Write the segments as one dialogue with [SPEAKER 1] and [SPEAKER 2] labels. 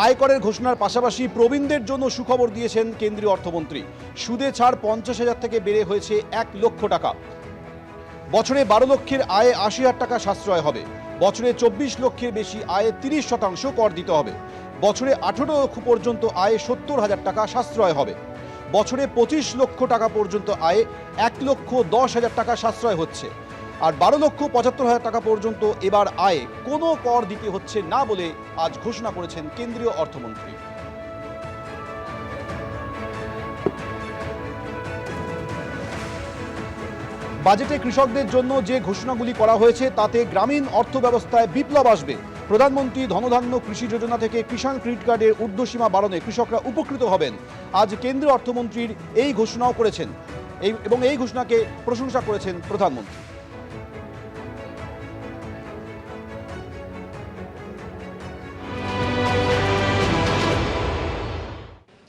[SPEAKER 1] আয়করের ঘোষণার পাশাপাশি প্রবীণদের জন্য সুখবর দিয়েছেন কেন্দ্রীয় অর্থমন্ত্রী। সুদে ছাড় 50,000 থেকে বেড়ে হয়েছে 1 লক্ষ টাকা। বছরে 12 লক্ষের আয়ে 80,000 টাকা সাশ্রয় হবে। বছরে 24 লক্ষের বেশি আয়ে 30% কর দিতে হবে। বছরে 18 লক্ষ পর্যন্ত আয়ে 70,000 টাকা সাশ্রয় হবে। বছরে 25 লক্ষ টাকা পর্যন্ত আয়ে 1,10,000 টাকা সাশ্রয় হচ্ছে। আর 12,75,000 টাকা পর্যন্ত এবার আয়ে কোনো কর দিতে হচ্ছে না বলে আজ ঘোষণা করেছেন কেন্দ্রীয় অর্থমন্ত্রী। বাজেটে কৃষকদের জন্য যে ঘোষণাগুলি করা হয়েছে তাতে গ্রামীণ অর্থব্যবস্থায় বিপ্লব আসবে। প্রধানমন্ত্রী ধনধান্য কৃষি যোজনা থেকে কিষাণ ক্রেডিট কার্ডের ঊর্ধ্বসীমা বাড়ানোয় কৃষকরা উপকৃত হবেন। আজ কেন্দ্রীয় অর্থমন্ত্রীর এই ঘোষণাও করেছেন এবং এই ঘোষণাকে প্রশংসা করেছেন প্রধানমন্ত্রী।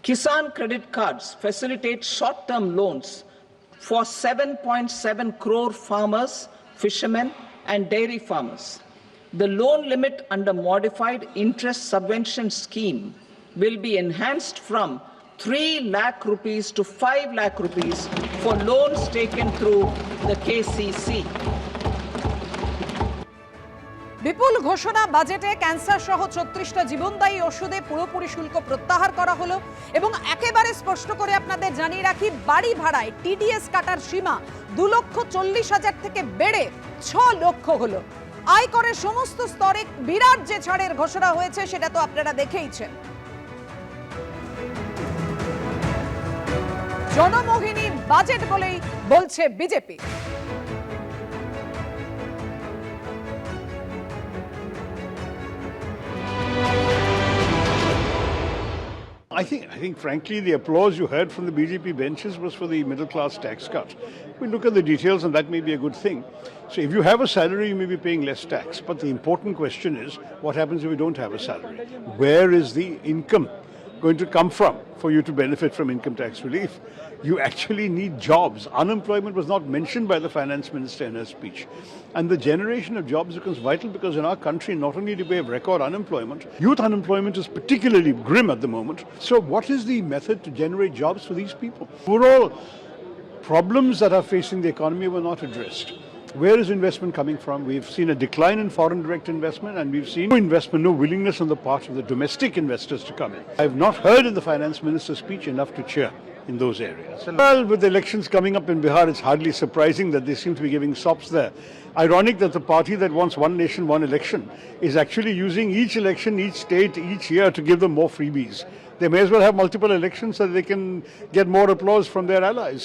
[SPEAKER 2] Kisan credit cards facilitate short-term loans for 7.7 crore farmers, fishermen and dairy farmers. The loan limit under modified interest subvention scheme will be enhanced from 3 lakh rupees to 5 lakh rupees for loans taken through the KCC.
[SPEAKER 3] বিপুল ঘোষণা বাজেটে cancer সহ 34টা জীবনদায়ী ওষুধে পুরোপুরি শুল্ক প্রত্যাহার করা হলো এবং একেবারে স্পষ্ট করে আপনাদের জানিয়ে রাখি, বাড়ি ভাড়ায় টিডিএস কাটার সীমা 2,40,000 থেকে বেড়ে 6 লক্ষ হলো। আয়করের সমস্ত স্তরে বিরাট যে ছাড়ের ঘোষণা হয়েছে সেটা তো আপনারা দেখেইছেন। জনমোহিনী বাজেট বলেই বলছে BJP.
[SPEAKER 4] I think, frankly, the applause you heard from the BJP benches was for the middle-class tax cut. We look at the details, and that may be a good thing. So, if you have a salary, you may be paying less tax. But the important question is, what happens if you don't have a salary? Where is the income going to come from for you to benefit from income tax relief? You actually need jobs. Unemployment was not mentioned by the finance minister in her speech. And the generation of jobs becomes vital because in our country, not only do we have record unemployment, youth unemployment is particularly grim at the moment. So what is the method to generate jobs for these people? Overall, problems that are facing the economy were not addressed. Where is investment coming from? We've seen a decline in foreign direct investment, and we've seen no investment, no willingness on the part of the domestic investors to come in. I've not heard in the finance minister's speech enough to cheer in those areas. Well, with the elections coming up in Bihar, it's hardly surprising that they seem to be giving sops there. Ironic that the party that wants one nation, one election is actually using each election, each state, each year to give them more freebies. They may as well have multiple elections so that they can get more applause from their allies.